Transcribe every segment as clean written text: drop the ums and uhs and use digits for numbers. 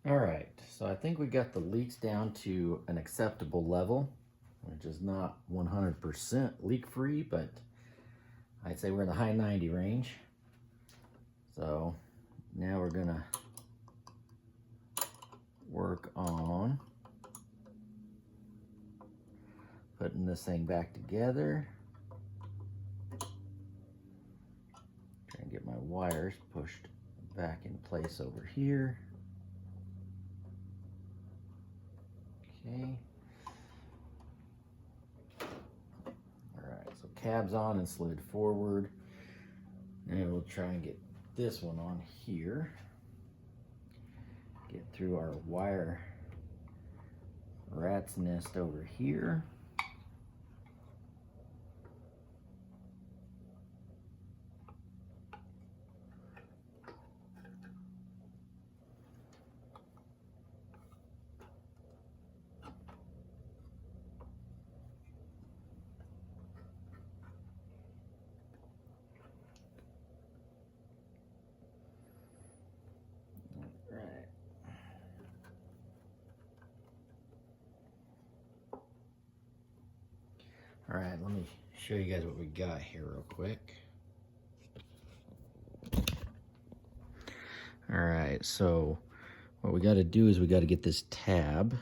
All right, so I think we got the leaks down to an acceptable level, which is not 100% leak free, but I'd say we're in the high 90 range. So now we're gonna work on putting this thing back together. Try and get my wires pushed back in place over here. Okay. Alright, so cab's on and slid forward. And we'll try and get this one on here. Get through our wire rat's nest over here. All right, let me show you guys what we got here real quick. All right, so what we got to do is we got to get this tab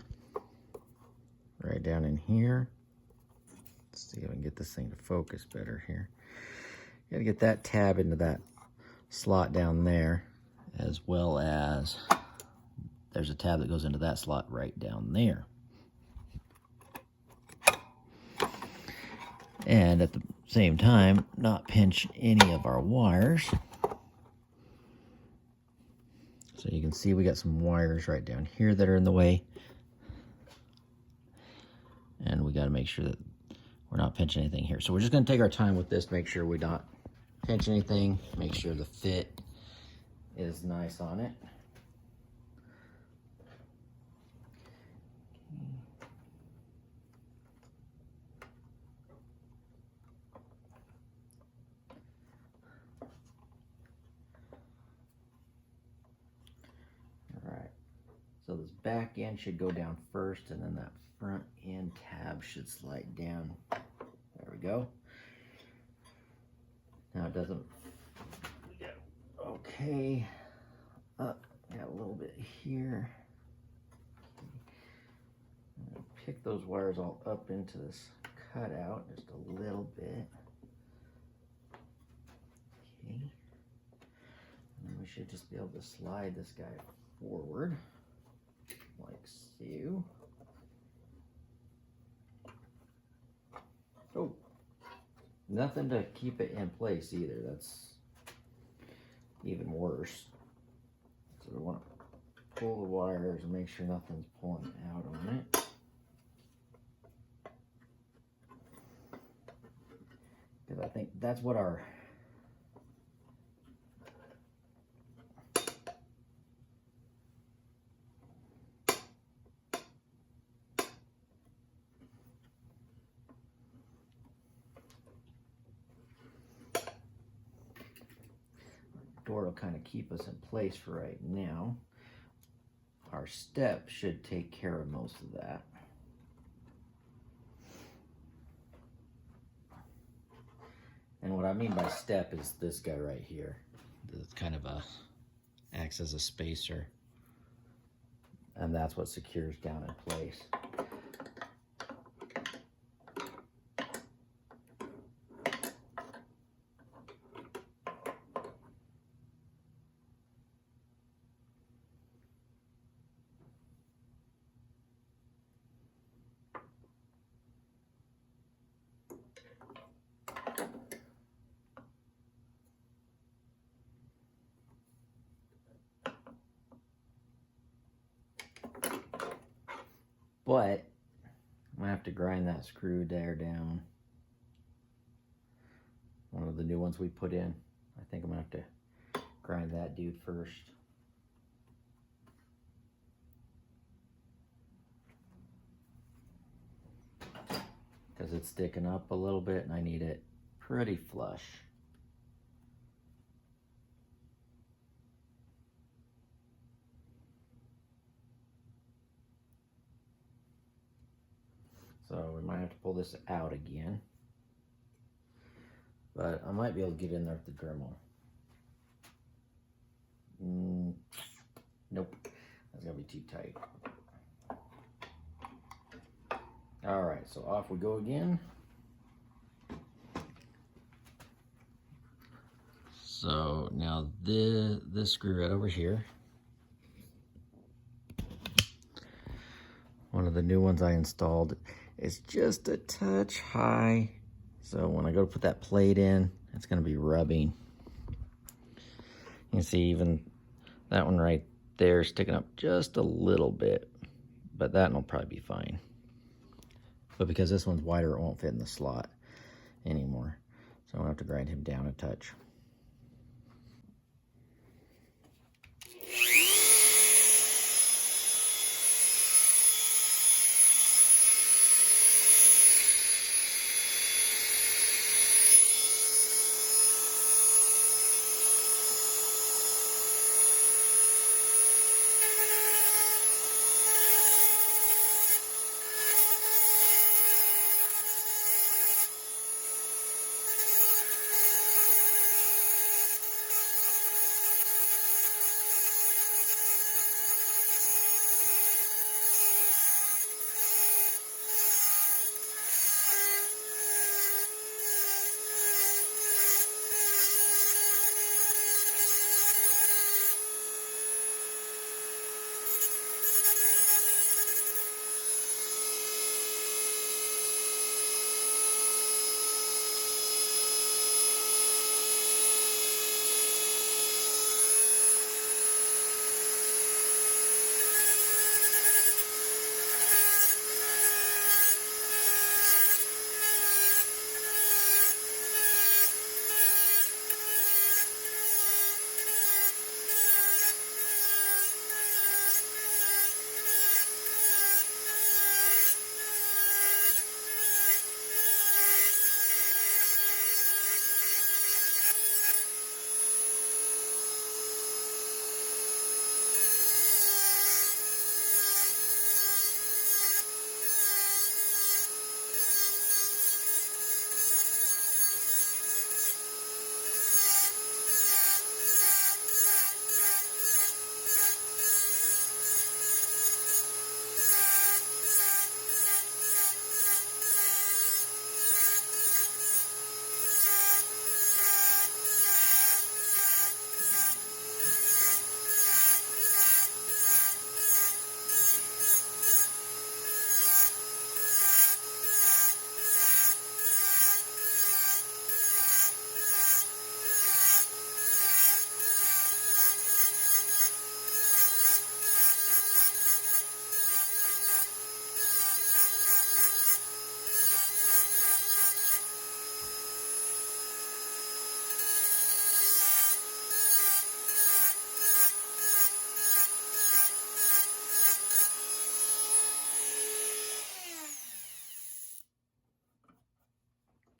right down in here. Let's see if I can get this thing to focus better here. Got to get that tab into that slot down there, as well as there's a tab that goes into that slot right down there. And at the same time, not pinch any of our wires. So you can see we got some wires right down here that are in the way. And we got to make sure that we're not pinching anything here. So we're just going to take our time with this, make sure we don't pinch anything, make sure the fit is nice on it. So this back end should go down first, and then that front end tab should slide down. There we go. Now it doesn't, okay, up, got a little bit here. Pick those wires all up into this cutout just a little bit. Okay. And then we should just be able to slide this guy forward. Like so. Oh, nothing to keep it in place either. That's even worse. So we want to pull the wires and make sure nothing's pulling out on it. Because I think that's what our door will kind of keep us in place for right now. Our step should take care of most of that. And what I mean by step is this guy right here. It's kind of acts as a spacer. And that's what secures down in place. But I'm gonna have to grind that screw there down. One of the new ones we put in. I think I'm gonna have to grind that dude first. Because it's sticking up a little bit and I need it pretty flush. So we might have to pull this out again. But I might be able to get in there with the Dremel. Nope, that's gonna be too tight. All right, so off we go again. So now this screw right over here, one of the new ones I installed, is just a touch high. So when I go to put that plate in, it's gonna be rubbing. You can see even that one right there sticking up just a little bit, but that will probably be fine. But because this one's wider, it won't fit in the slot anymore. So I'm gonna have to grind him down a touch.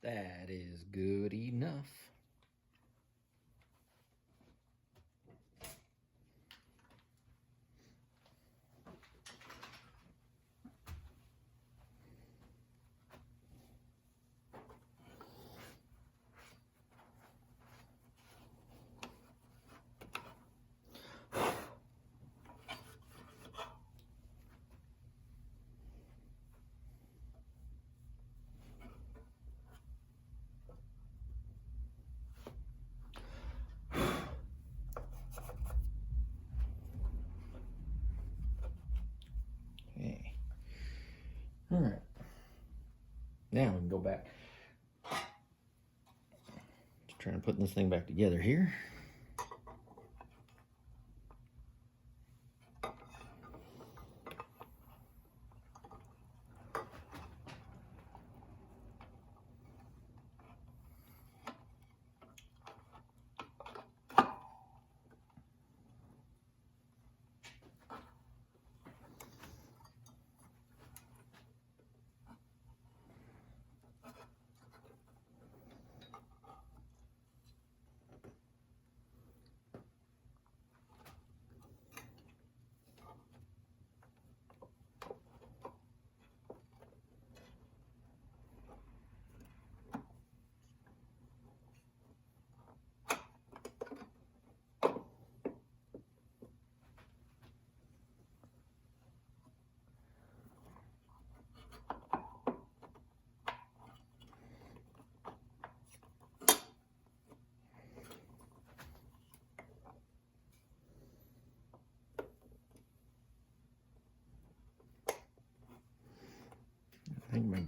That is good enough. Okay. All right. Now we can go back. Just trying to put this thing back together here.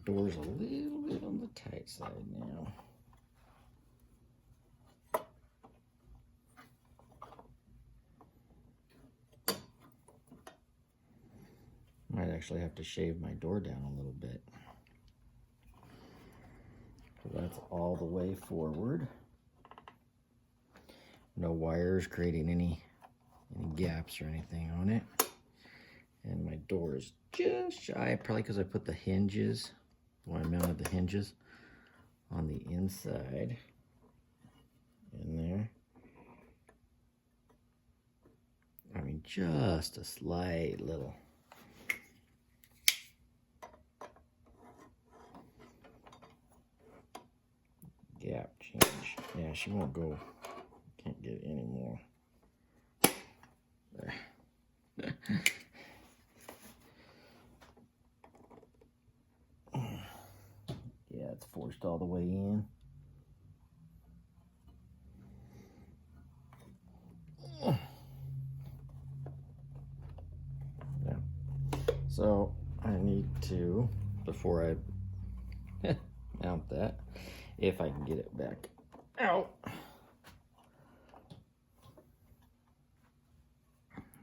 door's a little bit on the tight side now. Might actually have to shave my door down a little bit. So that's all the way forward. No wires creating any gaps or anything on it. And my door is just shy, probably because I put the hinges, when I mounted the hinges on the inside in there. I mean, just a slight little gap change. Yeah, she won't go, can't get it anymore. There. Yeah, it's forced all the way in. Yeah. So I need to, before I mount that, if I can get it back out,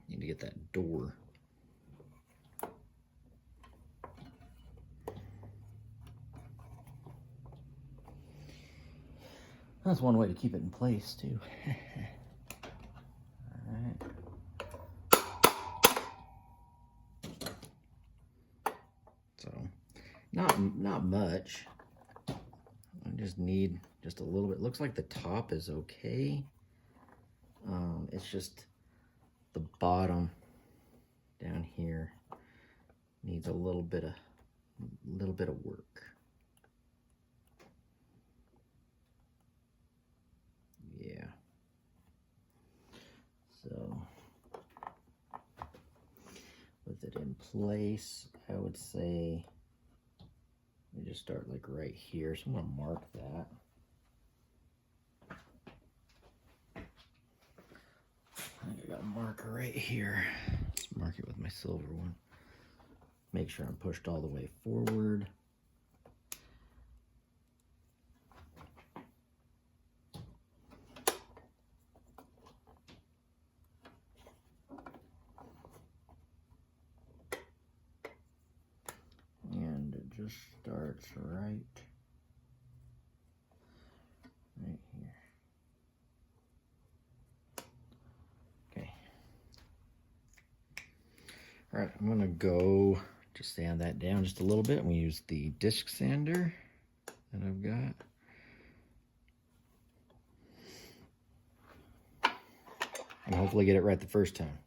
need to get that door. That's one way to keep it in place too. Alright. So, not much. I just need just a little bit. Looks like the top is okay. It's just the bottom down here needs a little bit of work. Yeah. So with it in place, I would say we just start like right here. So I'm gonna mark that. I got a marker right here. Let's mark it with my silver one. Make sure I'm pushed all the way forward. And it just starts right here. Okay. All right, I'm gonna go just sand that down just a little bit. We use the disc sander that I've got. And hopefully get it right the first time.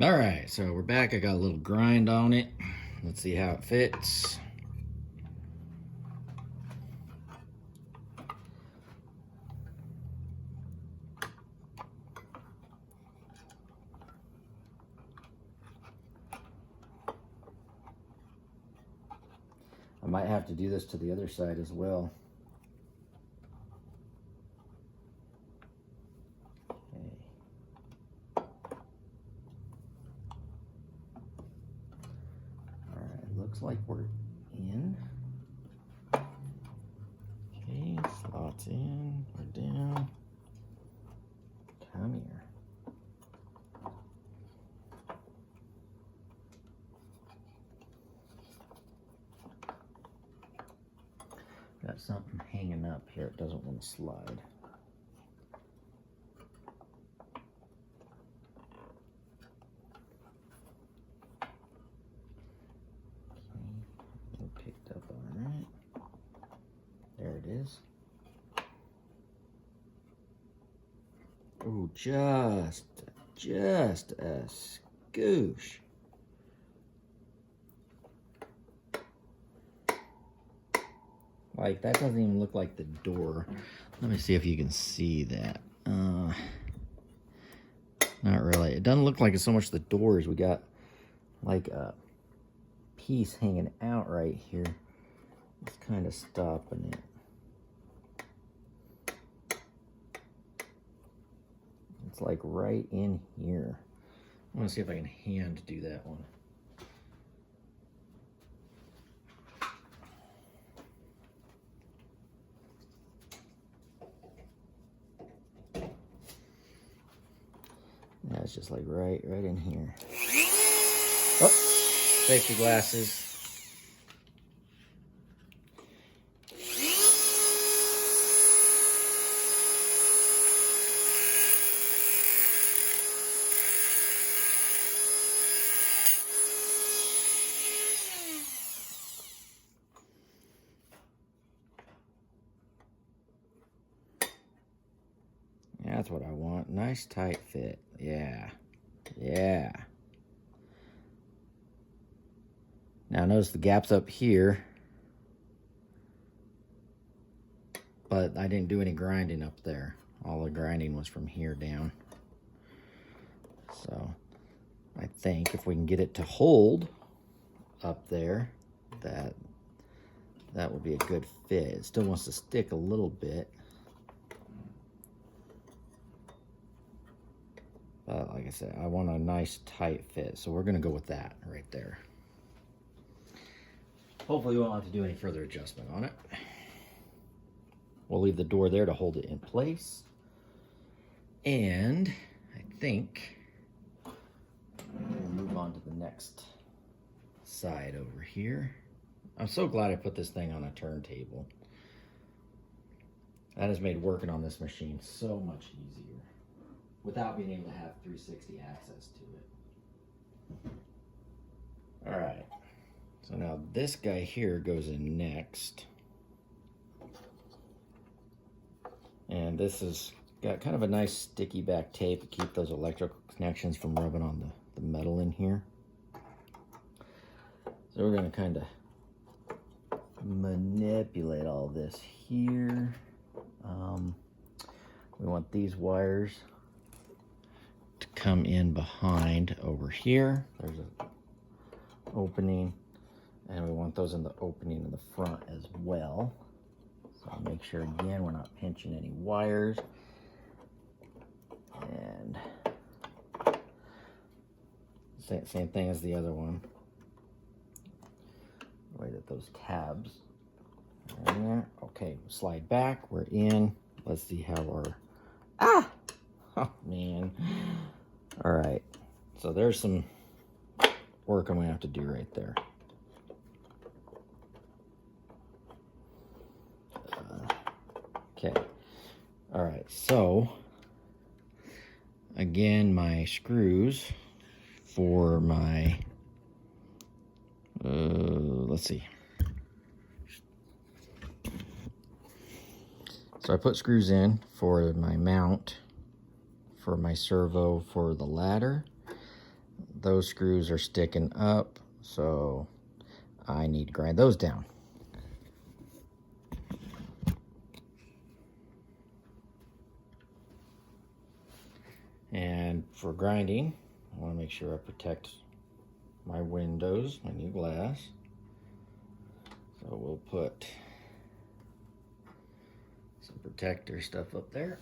All right, so we're back. I got a little grind on it. Let's see how it fits. I might have to do this to the other side as well. Okay. All right, looks like we're in. Okay, slots in, we're down. Come here. Got something hanging up here. It doesn't want to slide. Okay, picked up all right. There it is. Oh, just a scoosh. Like, that doesn't even look like the door. Let me see if you can see that. Not really. It doesn't look like it's so much the doors. We got like a piece hanging out right here. It's kind of stopping it. It's like right in here. I want to see if I can hand do that one. it's just like right in here. Oh, safety glasses. That's what I want. Nice tight fit. Yeah. Yeah. Now notice the gaps up here, but I didn't do any grinding up there. All the grinding was from here down. So I think if we can get it to hold up there, that will be a good fit. It still wants to stick a little bit. But like I said, I want a nice tight fit, so we're gonna go with that right there. Hopefully we won't have to do any further adjustment on it. We'll leave the door there to hold it in place. And I think we'll move on to the next side over here. I'm so glad I put this thing on a turntable. That has made working on this machine so much easier without being able to have 360 access to it. All right, so now this guy here goes in next. And this has got kind of a nice sticky back tape to keep those electrical connections from rubbing on the metal in here. So we're gonna kind of manipulate all this here. We want these wires to come in behind over here. There's an opening, and we want those in the opening in the front as well. So make sure again we're not pinching any wires. And same thing as the other one. The way that those tabs are in there. Okay, slide back, we're in. Let's see how our, oh man. All right, so there's some work I'm gonna have to do right there. Okay, all right, so again, my screws for my, let's see. So I put screws in for my mount, for my servo, for the ladder. Those screws are sticking up, so I need to grind those down. And for grinding, I want to make sure I protect my windows, my new glass. So we'll put some protector stuff up there.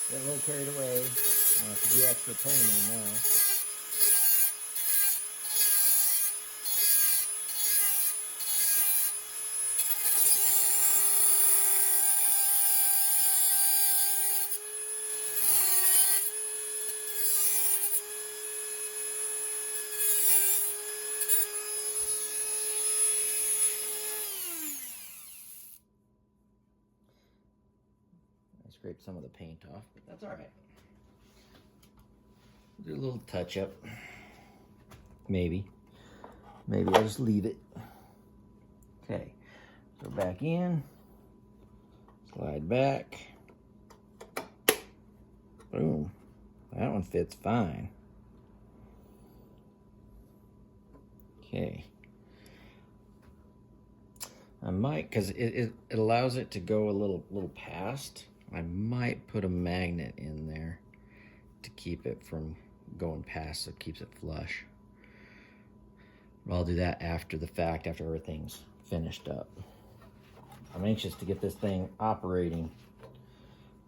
Get a little carried away. I'll have to do extra painting now. I scraped some of the paint off, but that's all right. Do a little touch up. Maybe I'll just leave it. Okay, so back in, slide back. Boom, that one fits fine. Okay, I might, because it allows it to go a little past, I might put a magnet in there to keep it from going past, so it keeps it flush. I'll do that after the fact, after everything's finished up. I'm anxious to get this thing operating,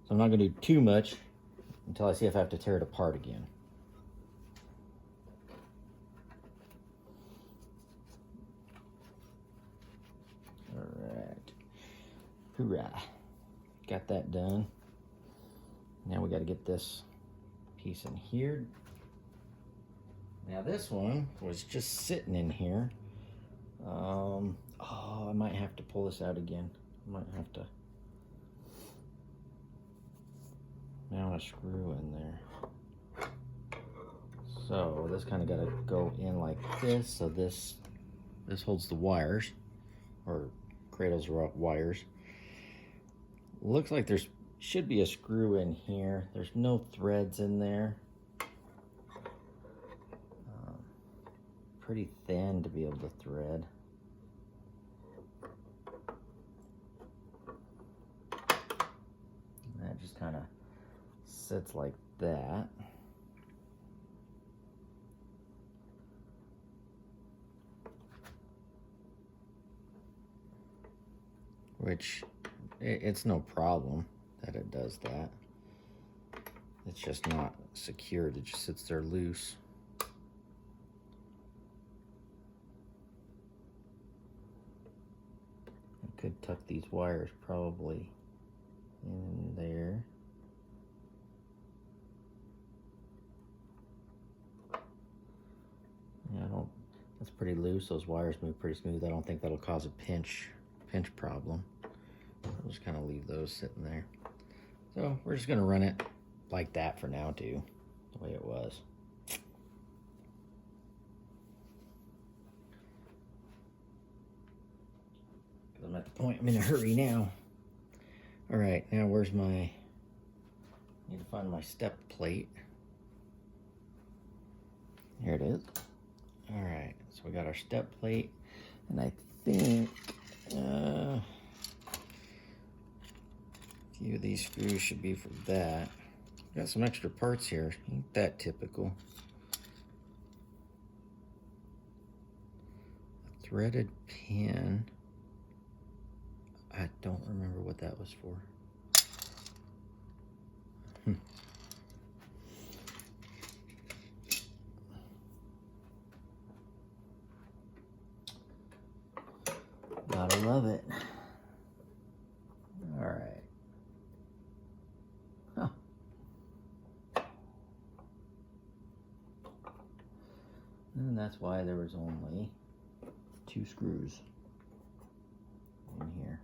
so I'm not going to do too much until I see if I have to tear it apart again. Alright, hoorah, got that done. Now we got to get this piece in here. Now this one was just sitting in here. Oh, I might have to pull this out again. I might have to now a screw in there. So this kind of got to go in like this. So this holds the wires, or cradles wires. Looks like there's should be a screw in here. There's no threads in there. Pretty thin to be able to thread. And that just kind of sits like that. Which, it's no problem that it does that. It's just not secured, it just sits there loose. I could tuck these wires probably in there. Yeah, that's pretty loose. Those wires move pretty smooth. I don't think that'll cause a pinch problem. I'll just kind of leave those sitting there. So we're just gonna run it like that for now too, the way it was. I'm at the point I'm in a hurry now. All right, now where's my, I need to find my step plate. Here it is. All right, so we got our step plate, and I think a few of these screws should be for that. Got some extra parts here, ain't that typical. A threaded pin. I don't remember what that was for. Gotta love it. All right. Huh. And that's why there was only 2 screws in here.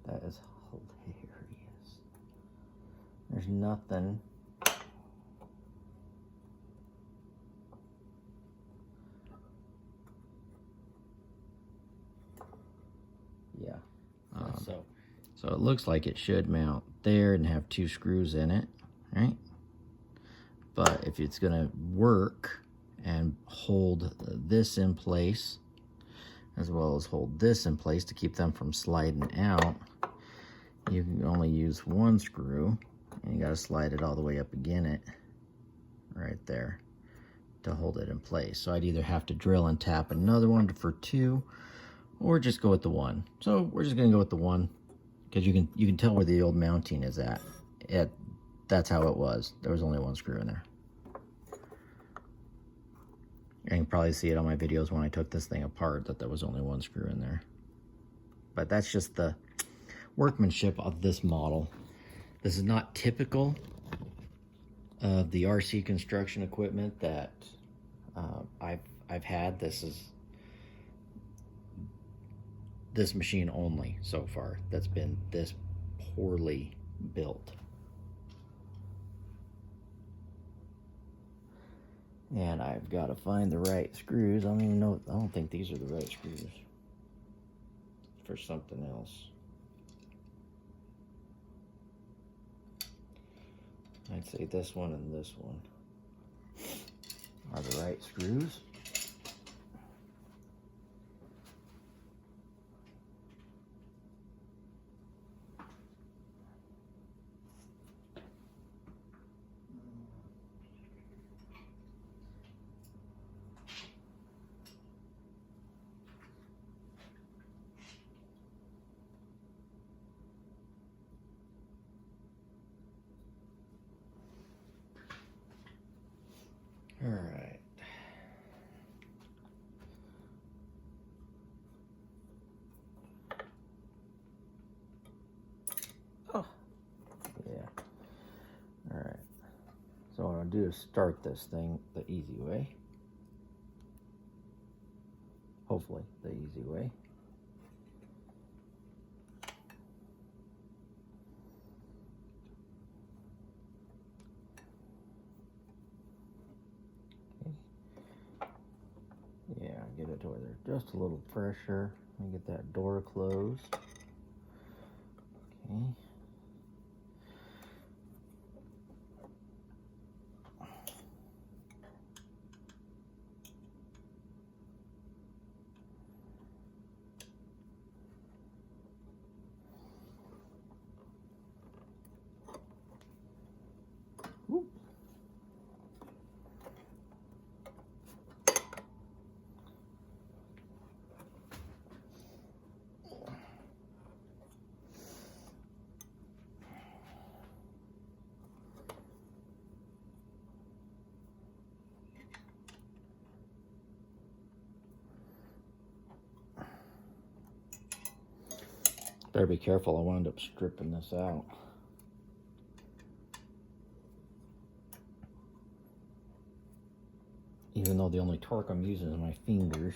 That is hilarious. There's nothing. Yeah. So it looks like it should mount there and have 2 screws in it, right? But if it's gonna work and hold this in place, as well as hold this in place to keep them from sliding out, you can only use 1 screw, and you got to slide it all the way up again it right there to hold it in place. So I'd either have to drill and tap another one for 2, or just go with the 1. So we're just gonna go with the 1 because you can tell where the old mounting is at. That's how it was. There was only one screw in there. You can probably see it on my videos when I took this thing apart that there was only one screw in there. But that's just the workmanship of this model. This is not typical of the RC construction equipment that I've had. This is this machine only so far that's been this poorly built. And I've got to find the right screws. I don't even know. I don't think these are the right screws for something else. I'd say this one and this one are the right screws. All right. Oh, yeah. All right. So what I'll do is start this thing the easy way. Hopefully, the easy way. Yeah, get it to where there's just a little pressure. Let me get that door closed. Okay. Whoop. Better be careful, I wound up stripping this out. Even though the only torque I'm using is my fingers.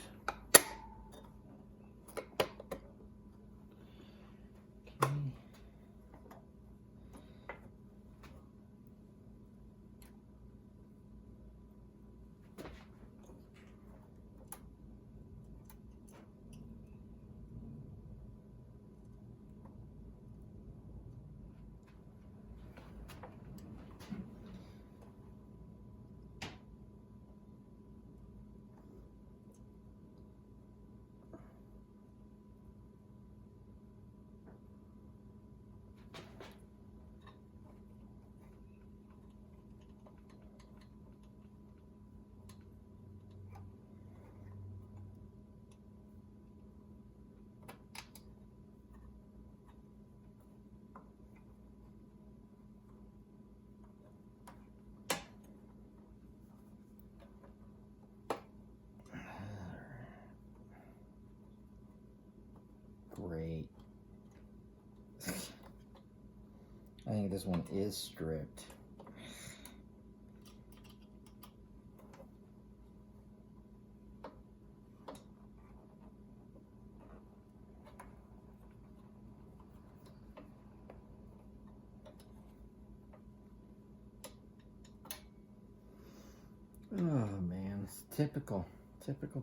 Okay. Great. I think this one is stripped. Oh man, it's typical. Typical.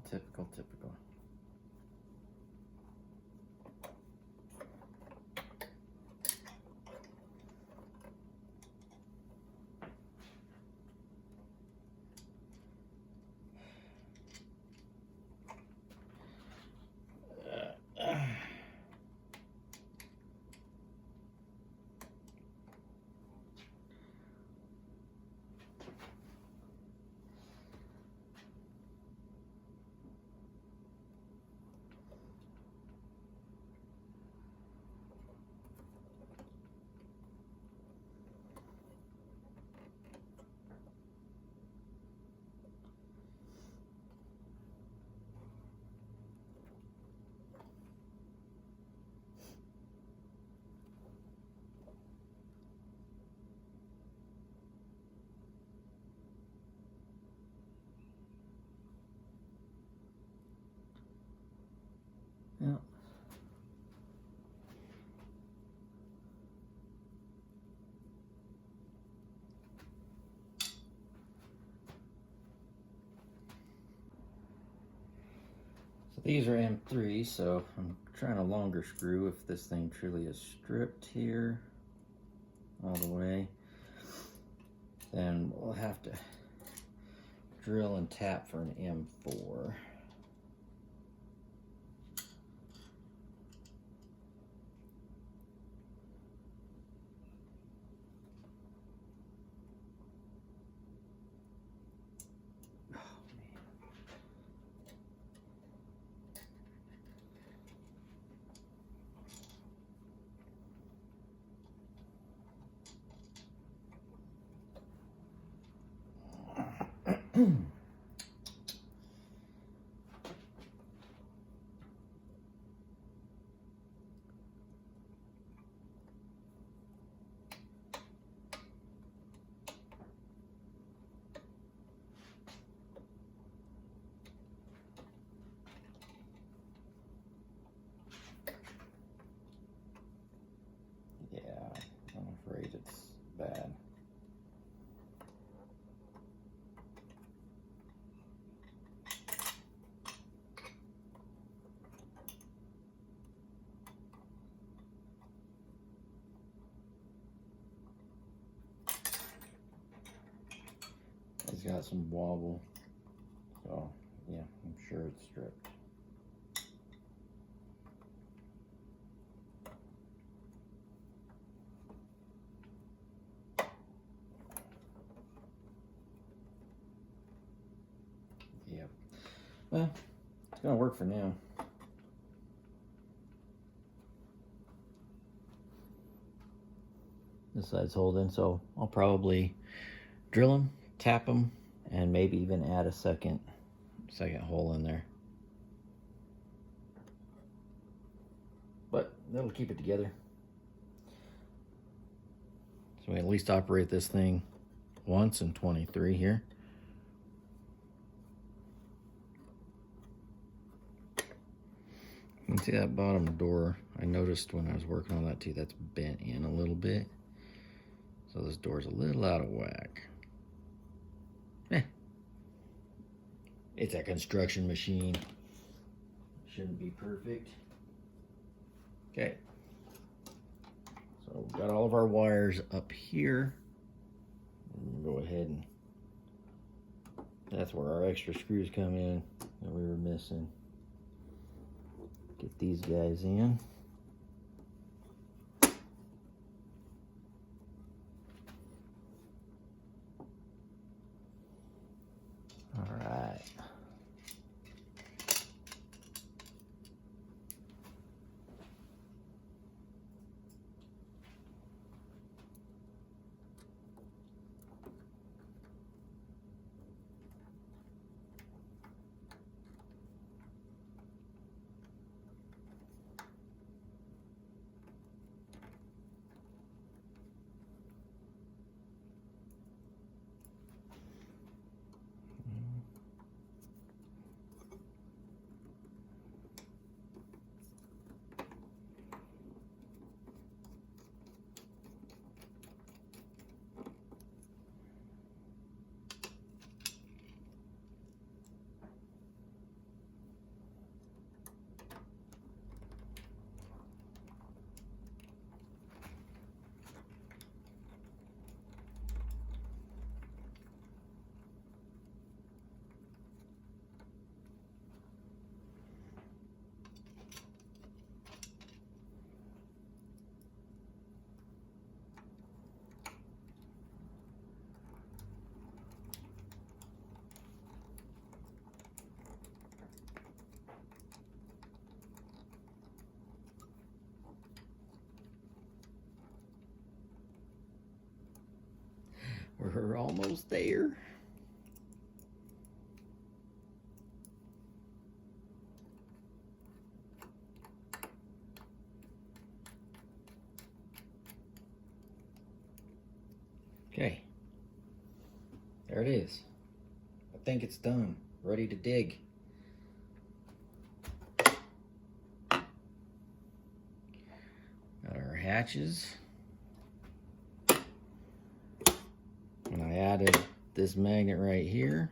So these are M3, so I'm trying a longer screw if this thing truly is stripped here all the way. Then we'll have to drill and tap for an M4. Yeah, I'm afraid it's bad. It's got some wobble, so yeah, I'm sure it's stripped. Yep. Well, it's gonna work for now. This side's holding, so I'll probably drill them, tap them, and maybe even add a second hole in there. But that'll keep it together. So we at least operate this thing once in 23 here. You can see that bottom door. I noticed when I was working on that too, that's bent in a little bit. So this door's a little out of whack. It's a construction machine. Shouldn't be perfect. Okay. So we've got all of our wires up here. We'll go ahead and that's where our extra screws come in that we were missing. Get these guys in. All right. We're almost there. Okay. There it is. I think it's done. Ready to dig. Got our hatches. And I added this magnet right here.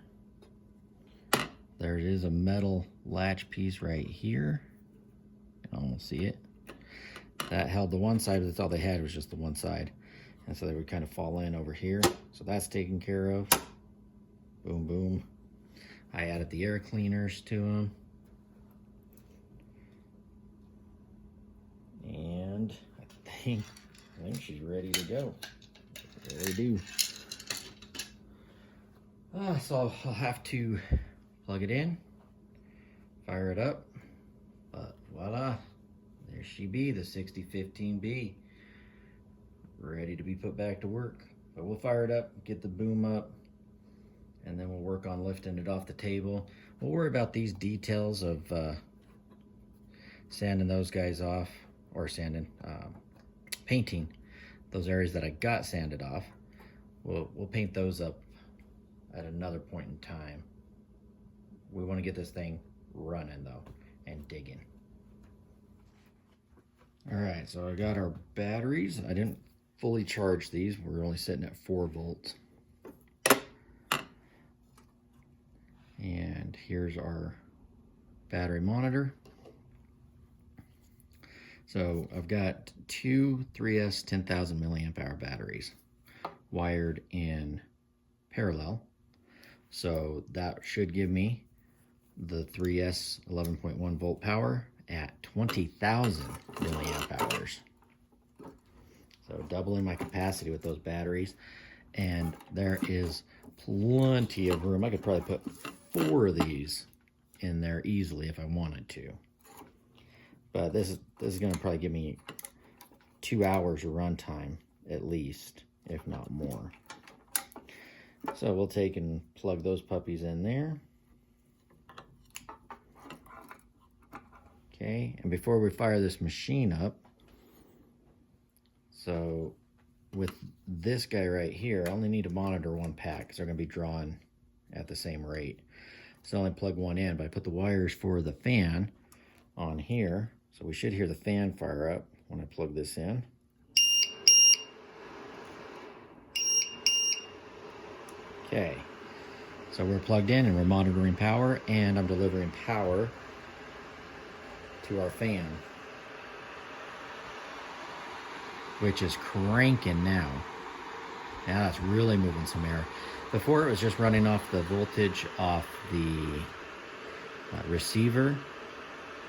there is a metal latch piece right here. You can almost see it. That held the one side, but that's all they had was just the one side. And so they would kind of fall in over here. So that's taken care of. Boom, boom. I added the air cleaners to them. And I think she's ready to go. I really do. So I'll have to plug it in, fire it up, but voila, there she be, the 6015B, ready to be put back to work. But we'll fire it up, get the boom up, and then we'll work on lifting it off the table. We'll worry about these details of sanding those guys off, or painting those areas that I got sanded off. We'll paint those up at another point in time. We want to get this thing running though, and digging. All right, so I got our batteries. I didn't fully charge these. We're only sitting at 4 volts. And here's our battery monitor. So I've got 2 3S 10,000 milliamp hour batteries wired in parallel. So that should give me the 3S 11.1 volt power at 20,000 milliamp hours. So doubling my capacity with those batteries. And there is plenty of room. I could probably put 4 of these in there easily if I wanted to. But this is going to probably give me 2 hours of runtime at least, if not more. So we'll take and plug those puppies in there. Okay, and before we fire this machine up, so with this guy right here, I only need to monitor 1 pack because they're going to be drawn at the same rate. So I only plug 1 in, but I put the wires for the fan on here. So we should hear the fan fire up when I plug this in. Okay, so we're plugged in and we're monitoring power, and I'm delivering power to our fan, which is cranking now. Now it's really moving some air. Before it was just running off the voltage off the receiver,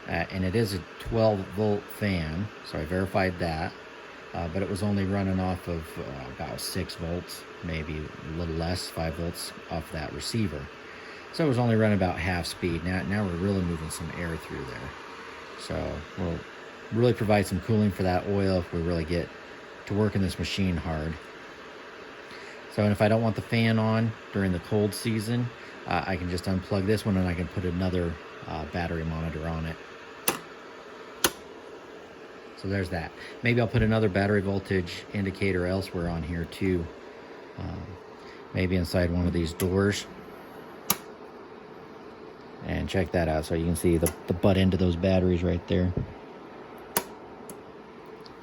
and it is a 12 volt fan, so I verified that. But it was only running off of about 6 volts, maybe a little less, 5 volts off that receiver. So it was only running about half speed. Now we're really moving some air through there. So we'll really provide some cooling for that oil if we really get to working this machine hard. So, and if I don't want the fan on during the cold season, I can just unplug this one and I can put another battery monitor on it. So there's that. Maybe I'll put another battery voltage indicator elsewhere on here too. Maybe inside one of these doors. And check that out so you can see the butt end of those batteries right there.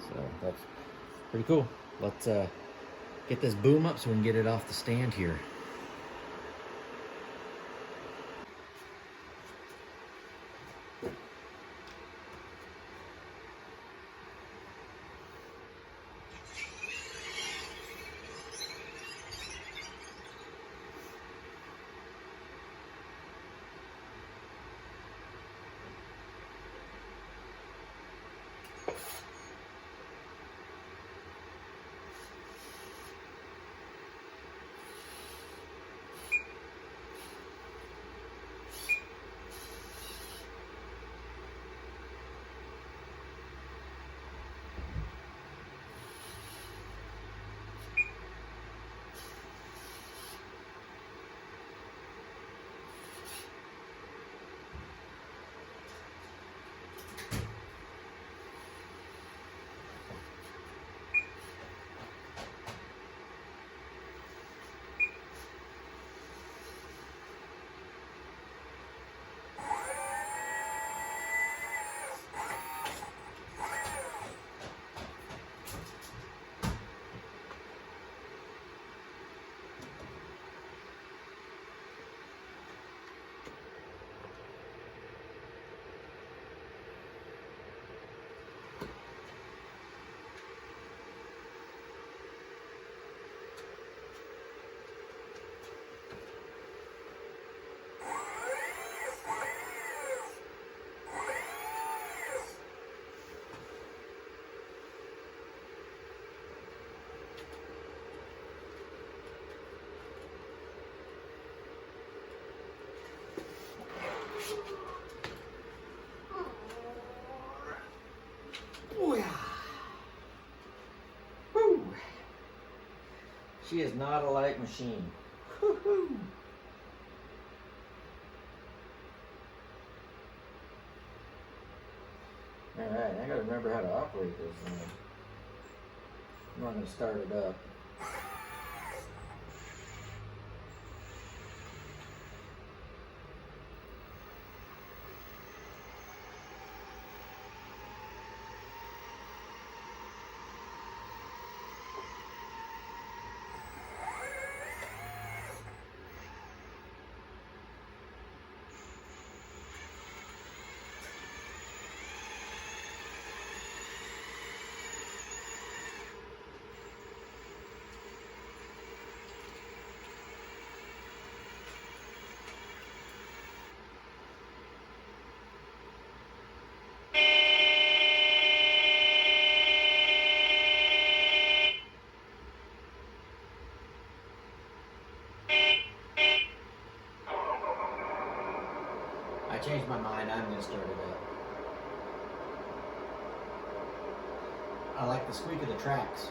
So that's pretty cool. Let's get this boom up so we can get it off the stand here. She is not a light machine. Woo-hoo. Alright, I gotta remember how to operate this thing. I'm not gonna start it up. I changed my mind. I'm gonna start it up. I like the squeak of the tracks.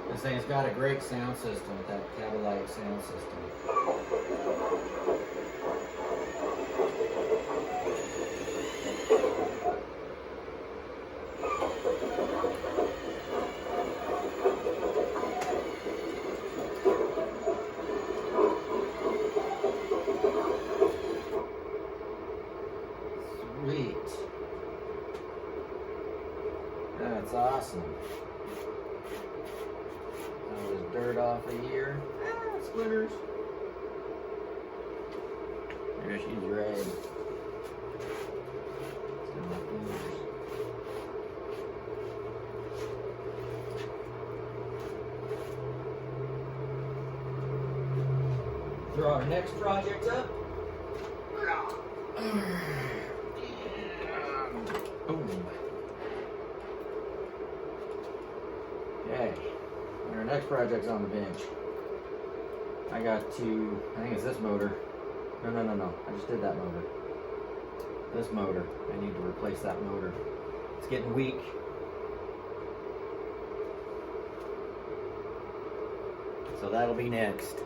This thing's got a great sound system with that catalytic sound system. Sweet. That's awesome. That was dirt off of here. Splitters. There she's red. Throw our next project up. Boom. Okay. And our next project's on the bench. I think it's this motor. No. I just did that motor. This motor. I need to replace that motor. It's getting weak. So that'll be next.